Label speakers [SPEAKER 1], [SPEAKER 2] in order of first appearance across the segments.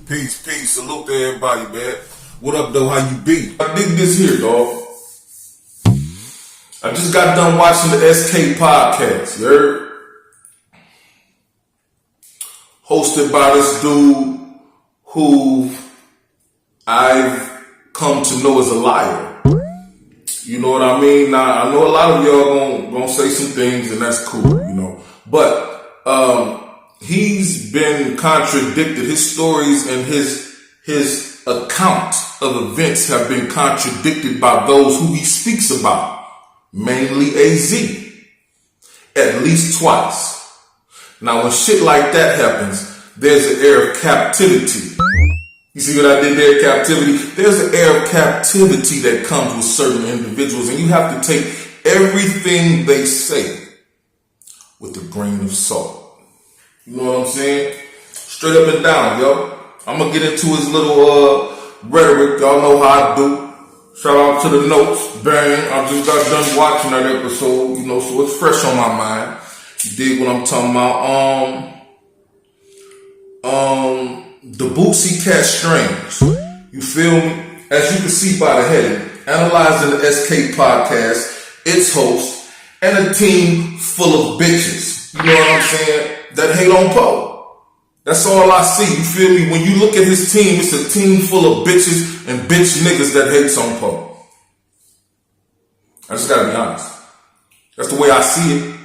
[SPEAKER 1] Peace, peace. Salute to everybody, man. What up, though? How you be? I dig this here, dog. I just got done watching the SK podcast, you heard? Hosted by this dude who I've come to know as a liar. You know what I mean? Now, I know a lot of y'all gonna say some things, and that's cool, you know. But he's been contradicted. His stories and his account of events have been contradicted by those who he speaks about, mainly AZ, at least twice. Now, when shit like that happens, there's an air of captivity. You see what I did there, captivity? There's an air of captivity that comes with certain individuals, and you have to take everything they say with a grain of salt. You know what I'm saying? Straight up and down, yo. I'm gonna get into his little rhetoric. Y'all know how I do. Shout out to the notes. Bang. I just got done watching that episode, you know, so it's fresh on my mind. You dig what I'm talking about? The Bootsie Cat Strange. You feel me? As you can see by the heading, analyzing the SK podcast, its host, and a team full of bitches. You know what I'm saying? That hate on Poe. That's all I see. You feel me? When you look at his team, it's a team full of bitches and bitch niggas that hates on Poe. I just gotta be honest. That's the way I see it.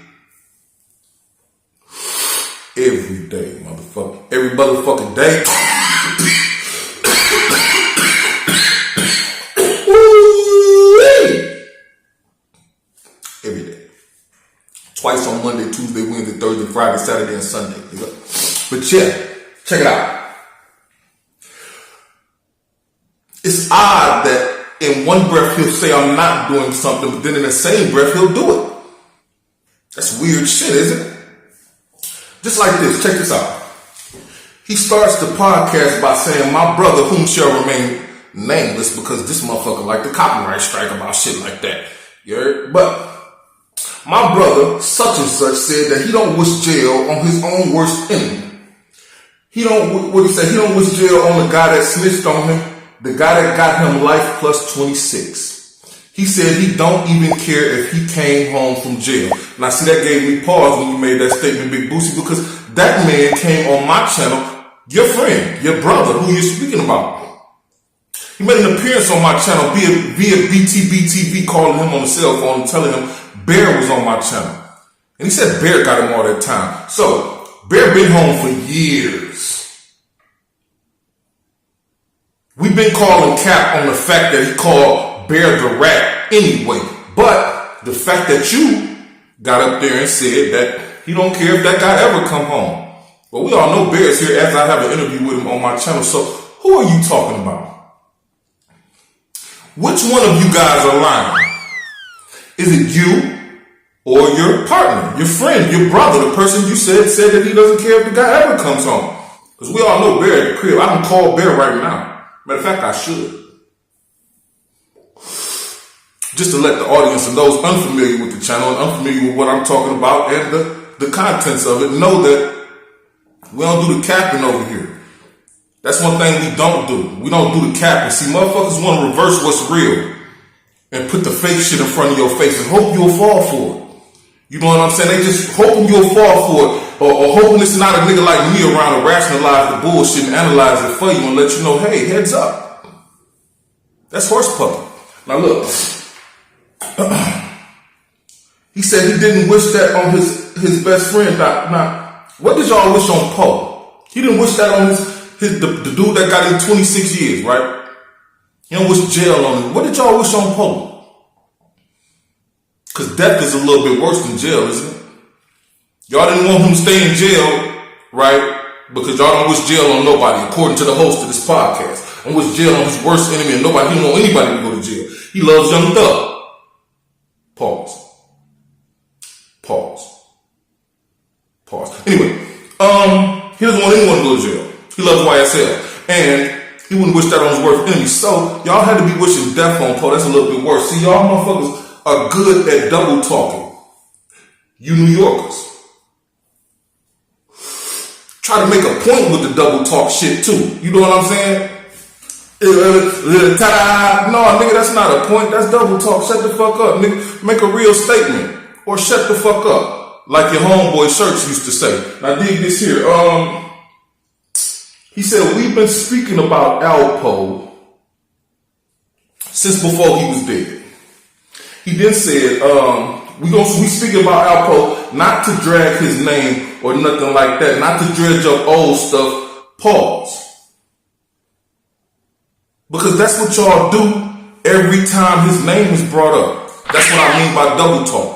[SPEAKER 1] Every day, motherfucker. Every motherfucking day. Every day. Twice on Monday, Tuesday, Wednesday, Thursday, Friday, Saturday, and Sunday. But yeah, check it out. It's odd that in one breath he'll say I'm not doing something, but then in the same breath he'll do it. That's weird shit, isn't it? Just like this, check this out. He starts the podcast by saying, my brother, whom shall remain nameless, because this motherfucker like the copyright strike about shit like that. You heard? But my brother, such and such, said that he don't wish jail on his own worst enemy. He don't wish jail on the guy that snitched on him, the guy that got him life plus 26. He said he don't even care if he came home from jail. Now, see, that gave me pause when you made that statement, Big Bootsie, because that man came on my channel, your friend, your brother, who you're speaking about. He made an appearance on my channel via BTBTV, calling him on the cell phone and telling him Bear was on my channel. And he said Bear got him all that time. So, Bear been home for years. We've been calling Cap on the fact that he called Bear the rat anyway. But the fact that you got up there and said that he don't care if that guy ever come home. Well, we all know Bear's here, as I have an interview with him on my channel. So who are you talking about? Which one of you guys are lying? Is it you or your partner, your friend, your brother, the person you said that he doesn't care if the guy ever comes home? Because we all know Bear at the crib. I can call Bear right now. Matter of fact, I should. Just to let the audience and those unfamiliar with the channel and unfamiliar with what I'm talking about and the contents of it know that we don't do the capping over here. That's one thing we don't do. We don't do the capping. See, motherfuckers want to reverse what's real and put the fake shit in front of your face and hope you'll fall for it. You know what I'm saying? They just hoping you'll fall for it or hoping it's not a nigga like me around to rationalize the bullshit and analyze it for you and let you know, hey, heads up. That's horse puppy. Now look. He said he didn't wish that on his best friend. Now, what did y'all wish on Poe? He didn't wish that on the dude that got in 26 years, right? He don't wish jail on him. What did y'all wish on Poe? Because death is a little bit worse than jail, isn't it? Y'all didn't want him to stay in jail, right? Because y'all don't wish jail on nobody, according to the host of this podcast. Don't wish jail on his worst enemy and nobody. He don't want anybody to go to jail. He loves Young Thug. Pause. Anyway, he doesn't want anyone to go to jail. He loves YSL. And he wouldn't wish that on his worst enemy. So, y'all had to be wishing death on Poe. That's a little bit worse. See, y'all motherfuckers are good at double talking. You New Yorkers. try to make a point with the double talk shit too. You know what I'm saying? Ta-da! No, nigga, that's not a point. That's double talk. Shut the fuck up, nigga. Make a real statement. Or shut the fuck up. Like your homeboy Church used to say. Now dig this here. He said, we've been speaking about Alpo since before he was dead. He then said, we speaking about Alpo not to drag his name or nothing like that, not to dredge up old stuff. Pause. Because that's what y'all do every time his name is brought up. That's what I mean by double talk.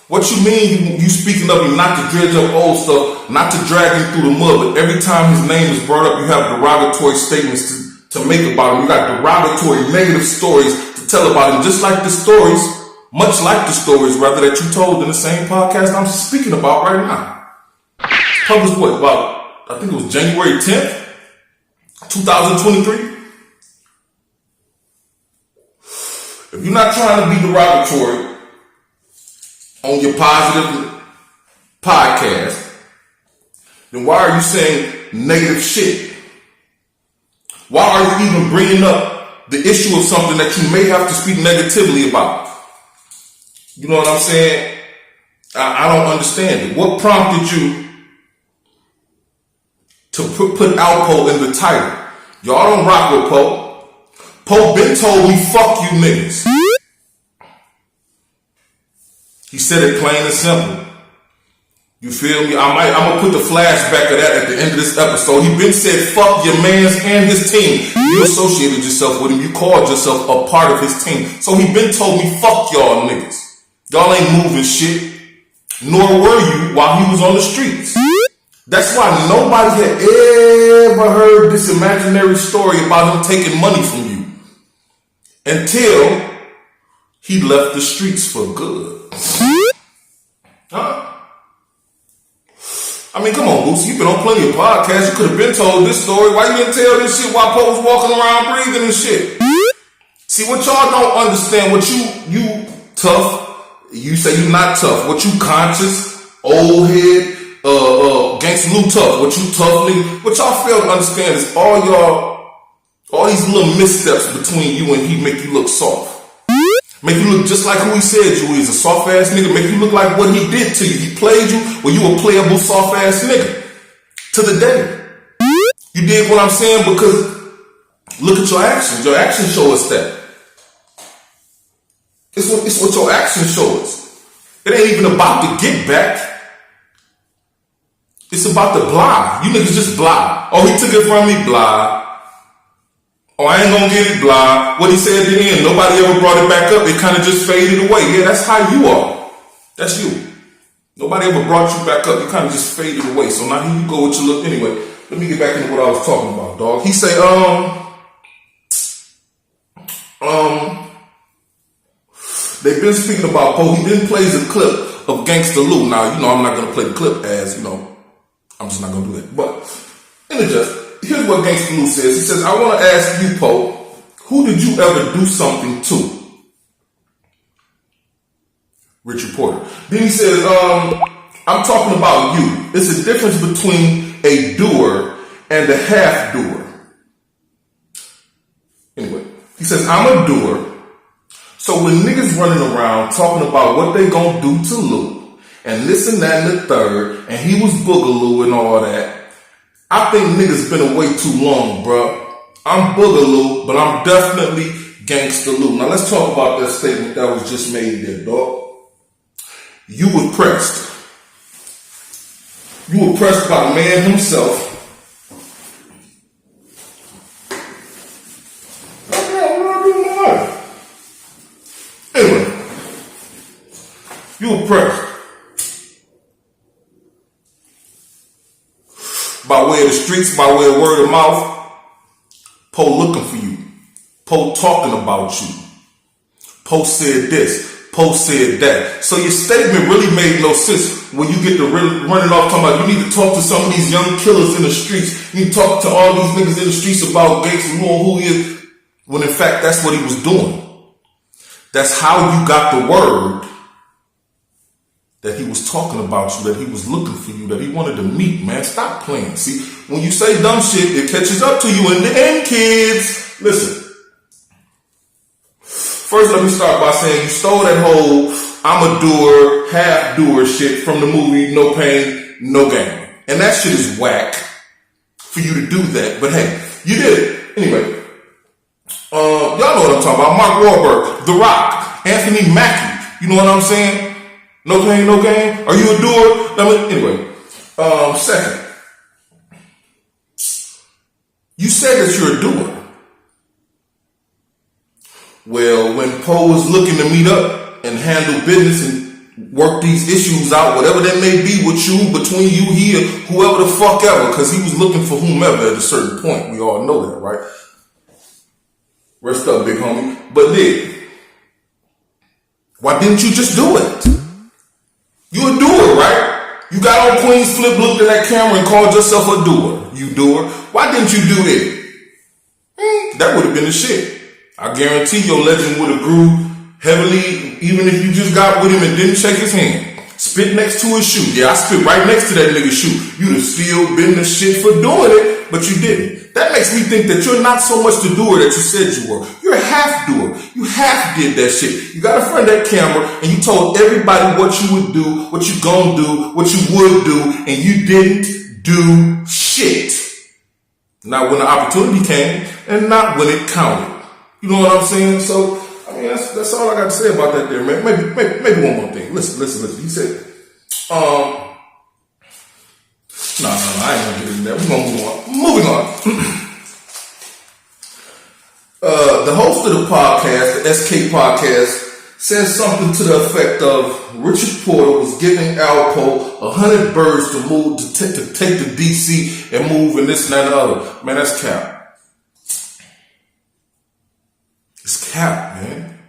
[SPEAKER 1] What you mean you speaking of him not to dredge up old stuff, not to drag him through the mud, but every time his name is brought up, you have derogatory statements to make about him. You got derogatory negative stories to tell about him, just like the stories, much like the stories rather that you told in the same podcast I'm speaking about right now. Published what, about, I think it was January 10th, 2023. If you're not trying to be derogatory on your positive podcast, then why are you saying negative shit? Why are you even bringing up the issue of something that you may have to speak negatively about? You know what I'm saying? I don't understand it. What prompted you to put Alpo in the title? Y'all don't rock with Poe. Poe been told me, fuck you niggas. He said it plain and simple. You feel me? I'm gonna put the flashback of that at the end of this episode. He been said, fuck your mans and his team. You associated yourself with him. You called yourself a part of his team. So he been told me, fuck y'all niggas. Y'all ain't moving shit. Nor were you while he was on the streets. That's why nobody had ever heard this imaginary story about him taking money from you. Until he left the streets for good. Huh? I mean, come on, Bootsie. You've been on plenty of podcasts. You could have been told this story. Why you didn't tell this shit while Poe was walking around breathing and shit? See, what y'all don't understand, what you tough, you say you not tough. What you conscious, old head, gangsta Lou tough. What you tough, nigga. What y'all fail to understand is all these little missteps between you and he make you look soft. Make you look just like who he said you is, a soft ass nigga. Make you look like what he did to you. He played you when you a playable soft ass nigga. To the day. You dig what I'm saying? Because look at your actions. Your actions show us that. It's what your actions show us. It ain't even about the get back. It's about the blah. You niggas just blah. Oh, he took it from me, blah. Oh, I ain't gonna get it, blah. What he said at the end, nobody ever brought it back up. It kind of just faded away. Yeah, that's how you are. That's you. Nobody ever brought you back up. You kind of just faded away. So now here you go with your look. Anyway, let me get back into what I was talking about, dog. He say, they've been speaking about Poe. He then plays a clip of Gangsta Lou. Now, you know, I'm not gonna play the clip as, you know, I'm just not gonna do that. But here's what Gangsta Lou says. He says, I want to ask you, Poe, who did you ever do something to? Richard Porter. Then he says, I'm talking about you. It's a difference between a doer and a half doer. Anyway, he says, I'm a doer. So when niggas running around talking about what they gonna do to Lou and this and that and the third, and he was Boogaloo and all that, I think niggas been away too long, bruh. I'm Boogaloo, but I'm definitely Gangsta Lou. Now let's talk about that statement that was just made there, dog. You were pressed. You were pressed by the man himself. Anyway, you were pressed. By way of the streets, by way of word of mouth, Poe looking for you. Poe talking about you. Poe said this. Poe said that. So your statement really made no sense when you get to running off talking about you need to talk to some of these young killers in the streets. You need to talk to all these niggas in the streets about Gangsta Lou and who he is. When in fact, that's what he was doing. That's how you got the word that he was talking about you, that he was looking for you, that he wanted to meet, man. Stop playing. See, when you say dumb shit, it catches up to you in the end, kids. Listen. First, let me start by saying you stole that whole I'm a doer, half doer shit from the movie No Pain, No Gain. And that shit is whack for you to do that. But hey, you did it. Anyway, y'all know what I'm talking about. Mark Wahlberg, The Rock, Anthony Mackie. You know what I'm saying? No pain, no gain. Are you a doer? Anyway, second, you said that you're a doer. Well, when Poe was looking to meet up and handle business and work these issues out, whatever that may be with you, between you, he, or whoever the fuck ever, because he was looking for whomever at a certain point. We all know that, right? Rest up, big homie. But then, why didn't you just do it? You a doer, right? You got on Queen's Flip, looked at that camera and called yourself a doer. You doer. Why didn't you do it? That would have been the shit. I guarantee your legend would have grew heavily, even if you just got with him and didn't shake his hand. Spit next to his shoe. Yeah, I spit right next to that nigga's shoe. You'd have still been the shit for doing it, but you didn't. That makes me think that you're not so much the doer that you said you were. You're a half doer. You half did that shit. You got in front of that camera and you told everybody what you would do, what you gonna do, what you would do, and you didn't do shit. Not when the opportunity came and not when it counted. You know what I'm saying? So, I mean, that's all I got to say about that there, man. Maybe one more thing. Listen. He said, no, I ain't gonna get into that. We're gonna move on. Moving on. The host of the podcast, the SK podcast, says something to the effect of Richard Porter was giving Alpo 100 birds to move to take to DC and move and this and that and the other. Man, that's cap. It's cap, man.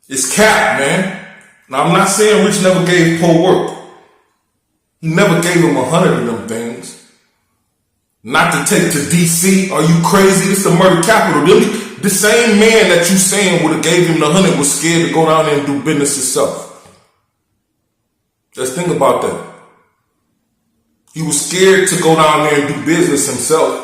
[SPEAKER 1] It's cap, man. Now, I'm not saying Rich never gave Poe work. He never gave him 100 of them things. Not to take to DC. Are you crazy? This is the murder capital. The same man that you saying would have gave him the 100 was scared to go down there and do business himself. Let's think about that. He was scared to go down there and do business himself.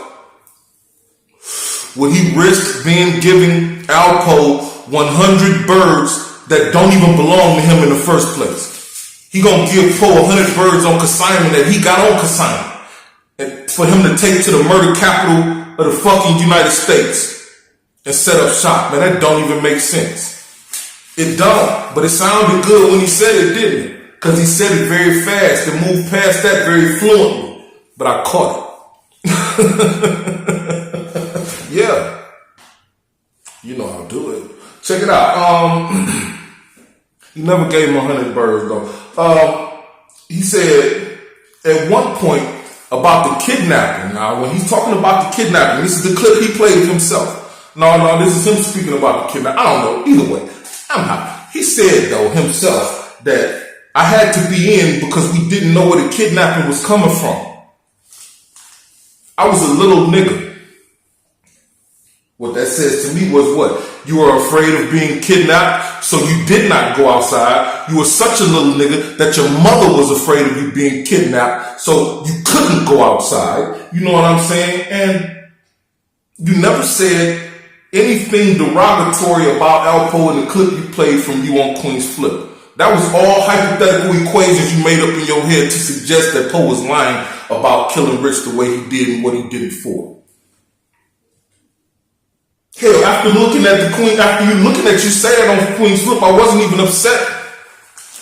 [SPEAKER 1] Would he risk being giving Alpo 100 birds that don't even belong to him in the first place? He gonna give Poe 100 birds on consignment that he got on consignment, and for him to take to the murder capital of the fucking United States and set up shop. Man, that don't even make sense. It don't, but it sounded good when he said it, didn't it? Because he said it very fast and moved past that very fluently. But I caught it. Yeah. You know how to do it. Check it out. He never gave him 100 birds though. He said at one point about the kidnapping. Now, when he's talking about the kidnapping, this is the clip he played of himself. No, this is him speaking about the kidnapping. I don't know. Either way, I'm not. He said though himself that I had to be in because we didn't know where the kidnapping was coming from. I was a little nigga. What that says to me was what? You were afraid of being kidnapped, so you did not go outside. You were such a little nigga that your mother was afraid of you being kidnapped, so you couldn't go outside. You know what I'm saying? And you never said anything derogatory about Alpo in the clip you played from you on Queen's Flip. That was all hypothetical equations you made up in your head to suggest that Poe was lying about killing Rich the way he did and what he did it for. Hell, after you looking at you saying on Queen's Flip, I wasn't even upset.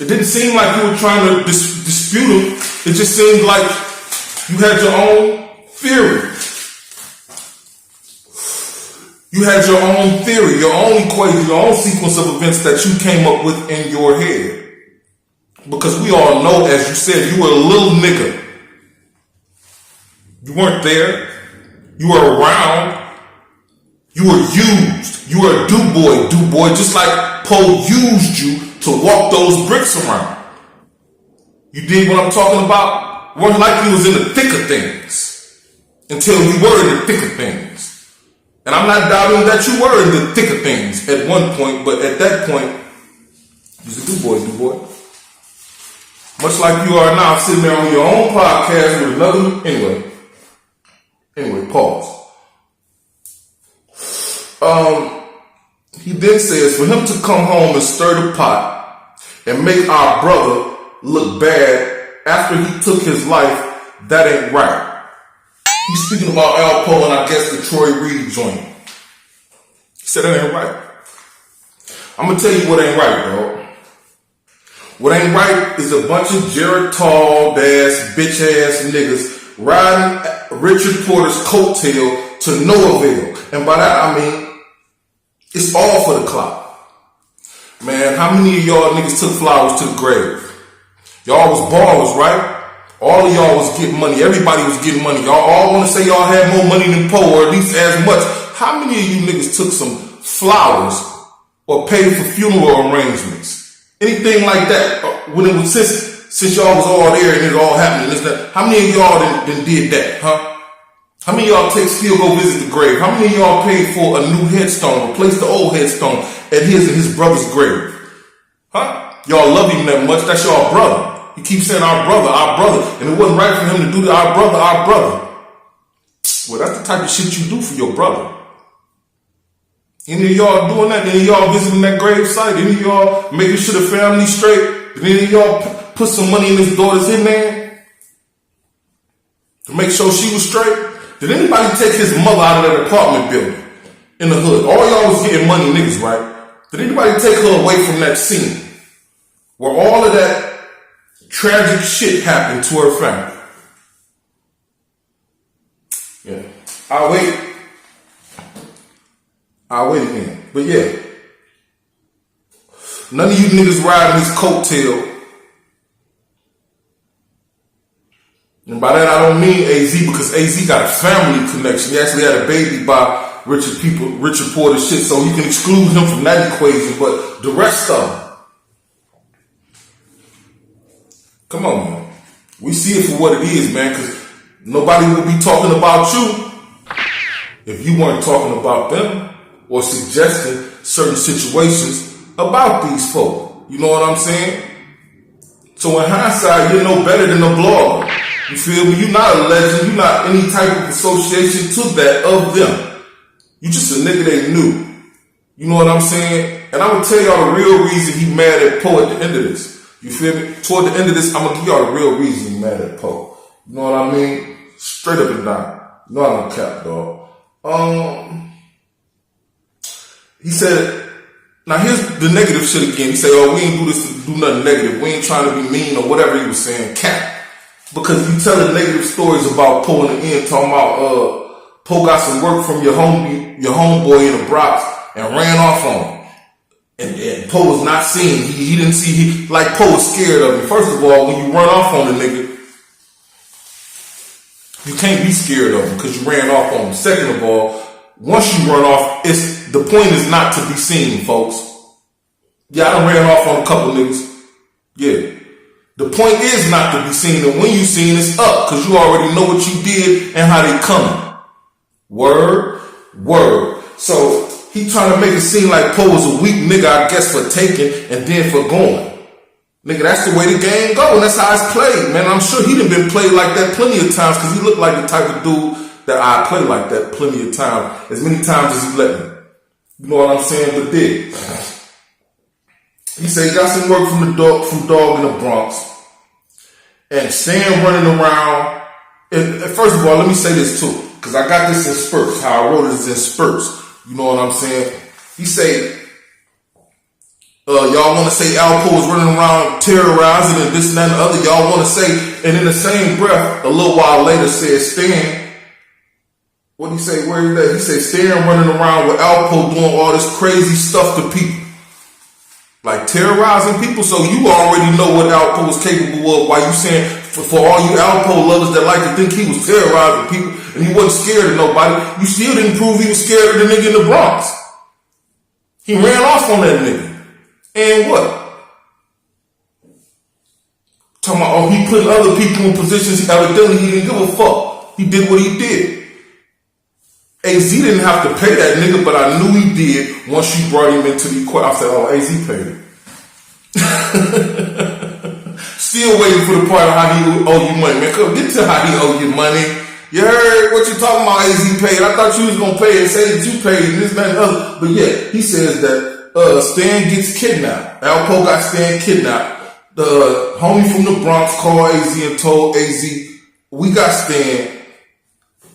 [SPEAKER 1] It didn't seem like you were trying to dispute him. It just seemed like you had your own theory. You had your own theory, your own equation, your own sequence of events that you came up with in your head. Because we all know, as you said, you were a little nigga. You weren't there. You were around. You were used. You were a do boy, just like Poe used you to walk those bricks around. You dig what I'm talking about? It wasn't like you was in the thick of things until you were in the thick of things. And I'm not doubting that you were in the thick of things at one point, but at that point, He's a do boy. Much like you are now, sitting there on your own podcast with another. Anyway, pause. He then says, for him to come home and stir the pot and make our brother look bad after he took his life, that ain't right. He's speaking about Alpo and I guess the Troy Reed joint. He said that ain't right. I'm gonna tell you what ain't right, dog. What ain't right is a bunch of Jared Tall ass, bitch ass niggas riding Richard Porter's coattail to no avail. And by that I mean, it's all for the clout. Man, how many of y'all niggas took flowers to the grave? Y'all was ballers, right? All of y'all was getting money. Everybody was getting money. Y'all all want to say y'all had more money than Poe, or at least as much. How many of you niggas took some flowers or paid for funeral arrangements? Anything like that? When it was since y'all was all there and it all happened. How many of y'all then did that, huh? How many of y'all still go visit the grave? How many of y'all paid for a new headstone, replace the old headstone at his and his brother's grave? Huh? Y'all love him that much. That's y'all brother. You keep saying our brother. And it wasn't right for him to do our brother. Well, that's the type of shit you do for your brother. Any of y'all doing that? Any of y'all visiting that grave site? Any of y'all making sure the family's straight? Did any of y'all put some money in his daughter's in there to make sure she was straight? Did anybody take his mother out of that apartment building in the hood? All y'all was getting money niggas, right? Did anybody take her away from that scene where all of that tragic shit happened to her family? Yeah. I'll wait again. But yeah. None of you niggas riding his coattail. And by that I don't mean AZ, because AZ got a family connection. He actually had a baby by Richard Porter shit, so you can exclude him from that equation. But the rest of them, come on, man. We see it for what it is, man, because nobody would be talking about you if you weren't talking about them or suggesting certain situations about these folk. You know what I'm saying? So in hindsight, you're no better than a blogger. You feel me? You're not a legend. You're not any type of association to that of them. You just a nigga they knew. You know what I'm saying? And I'm going to tell y'all the real reason he mad at Poe at the end of this. You feel me? Toward the end of this, I'm going to give y'all the real reason he mad at Poe. You know what I mean? Straight up and down. You know I don't cap, dog. He said, now here's the negative shit again. He said, oh, we ain't do this to do nothing negative. We ain't trying to be mean or whatever he was saying. Cap. Because you telling negative stories about Poe in the end, talking about Poe got some work from your homeboy in the Bronx and ran off on him. And Poe was not seen. He didn't see, like Poe was scared of him. First of all, when you run off on the nigga, you can't be scared of him because you ran off on him. Second of all, once you run off, the point is not to be seen, folks. Yeah, I done ran off on a couple niggas. Yeah. The point is not to be seen, and when you seen, it's up, because you already know what you did and how they coming. Word. So, he trying to make it seem like Poe was a weak nigga, I guess, for taking and then for going. Nigga, that's the way the game go, and that's how it's played, man. I'm sure he done been played like that plenty of times, because he looked like the type of dude that I play like that plenty of times, as many times as he let me. You know what I'm saying? But did. He said he got some work from dog in the Bronx. And Stan running around. And first of all, let me say this too, because I got this in spurts. How I wrote it is in spurts. You know what I'm saying? He say, y'all want to say Alpo was running around terrorizing and this and that and the other. Y'all want to say, and in the same breath, a little while later said Stan. What did he say? Where is that? He said Stan running around with Alpo doing all this crazy stuff to people. Like terrorizing people, so you already know what Alpo was capable of. Why you saying, for all you Alpo lovers that like to think he was terrorizing people and he wasn't scared of nobody, you still didn't prove he was scared of the nigga in the Bronx. He ran off on that nigga. And what? Talking about, oh, he put other people in positions, evidently he didn't give a fuck. He did what he did. AZ didn't have to pay that nigga, but I knew he did once you brought him into the court. I said, oh, AZ paid it. Still waiting for the part of how he owe you money, man. Come get to how he owe you money. You heard what you talking about? AZ paid. I thought you was gonna pay and say that you paid and this, that, and other. But yeah, he says that Stan gets kidnapped. Alpo got Stan kidnapped. The homie from the Bronx called AZ and told AZ, "We got Stan.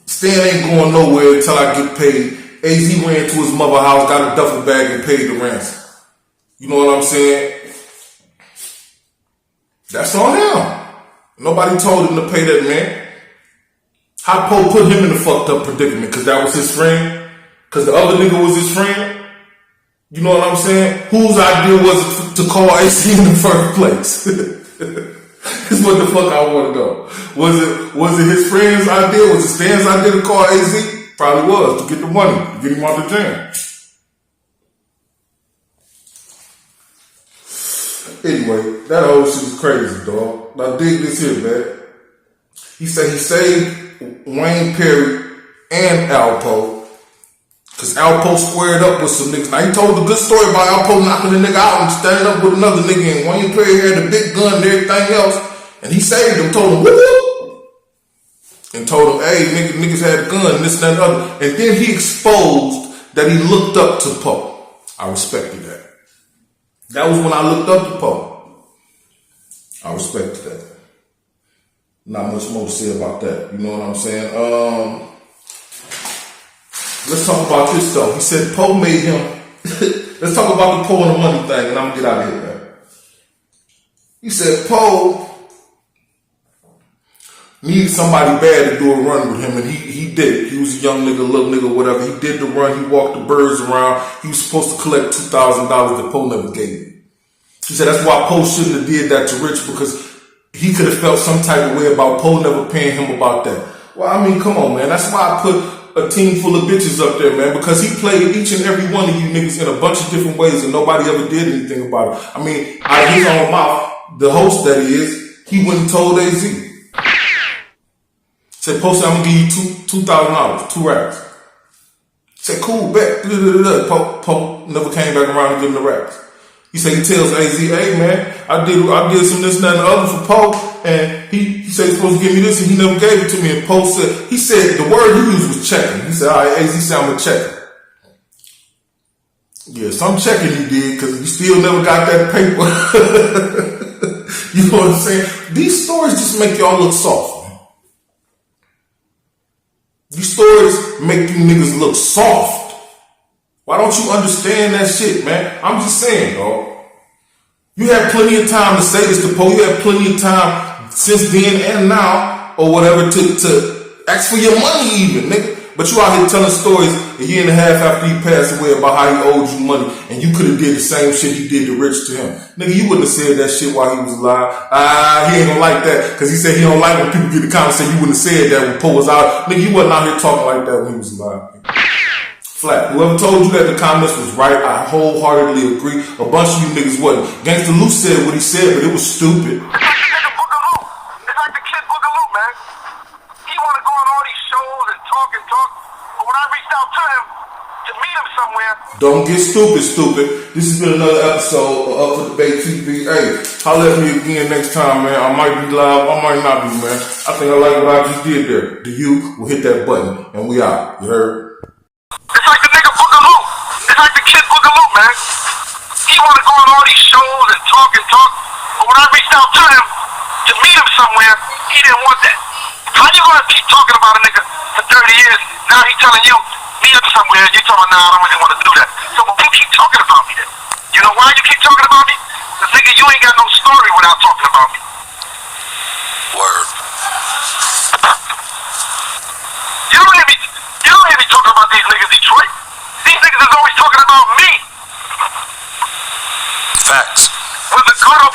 [SPEAKER 1] Stan ain't going nowhere until I get paid." AZ ran to his mother's house, got a duffel bag, and paid the ransom. You know what I'm saying? That's on him. Nobody told him to pay that man. How Po put him in a fucked up predicament? Because that was his friend? Because the other nigga was his friend? You know what I'm saying? Whose idea was it to call AC in the first place? That's what the fuck I want to know. Was it his friend's idea? Was it Stan's idea to call AZ? Probably was, to get the money, to get him out the jam. Anyway, that whole shit is crazy, dog. Now dig this here, man. He said he saved Wayne Perry and Alpo, cause Alpo squared up with some niggas. Now he told a good story about Alpo knocking the nigga out and standing up with another nigga, and Wayne Perry had a big gun and everything else, and he saved him, told him, whoop whoop, and told him, hey, niggas had a gun, this, that, and other. And then he exposed that he looked up to Po. I respected that. That was when I looked up to Po. I respected that. Not much more to say about that. You know what I'm saying? Let's talk about this though. He said Po made him. Let's talk about the Po and the money thing, and I'm gonna get out of here, man. He said Po needed somebody bad to do a run with him, and he did it. He was a young nigga, little nigga, whatever. He did the run. He walked the birds around. He was supposed to collect $2,000 that Po never gave him. He said that's why Po shouldn't have did that to Rich, because he could have felt some type of way about Po never paying him about that. Well, I mean, come on, man. That's why I put a team full of bitches up there, man, because he played each and every one of you niggas in a bunch of different ways and nobody ever did anything about it. I mean, out of his own mouth, the host that he is, he went and told AZ. Said, Po said, I'm gonna give you $2,000, 2 racks. Said, cool, bet. Po never came back around to give him the racks. He said, he tells AZ, hey man, I did some this and that and the other for Po, and he said he's supposed to give me this and he never gave it to me. And Po said, he said the word he used was checking. He said, all right, AZ said, I'm gonna check it. Yeah, some checking he did, because he still never got that paper. You know what I'm saying? These stories just make y'all look soft. These stories make you niggas look soft. Why don't you understand that shit, man? I'm just saying, dog. You had plenty of time to say this to Po. You had plenty of time since then and now, or whatever, to ask for your money even, nigga. But you out here telling stories a year and a half after he passed away about how he owed you money, and you could have did the same shit he did to Rich to him. Nigga, you wouldn't have said that shit while he was alive. He ain't gonna like that, because he said he don't like when people get the comments saying you wouldn't have said that when Po was out. Nigga, you wasn't out here talking like that when he was alive. Flat. Whoever told you that the comments was right, I wholeheartedly agree. A bunch of you niggas wasn't. Gangsta Lou said what he said, but it was stupid.
[SPEAKER 2] It's like the nigga Boogaloo. It's like the kid Boogaloo, man. He want to go on all these shows and talk. But when I reached out to him to meet him somewhere.
[SPEAKER 1] Don't get stupid. This has been another episode of Up for Debate TV. Hey, holler at me again next time, man. I might be live, I might not be, man. I think I like what I just did there. The you will hit that button, and we out. You heard?
[SPEAKER 2] It's like the nigga Boogaloo. It's like the kid Boogaloo, man. He want to go on all these shows and talk. But when I reached out to him to meet him somewhere, he didn't want that. How you gonna keep talking about a nigga for 30 years? Now he's telling you, meet him somewhere, and you're talking, nah, I don't really want to do that. So you keep talking about me then. You know why you keep talking about me? Because nigga, you ain't got no story without talking about me. Word. You don't hear me talking about these niggas, Detroit. These niggas is always talking about me. Facts. Whether good or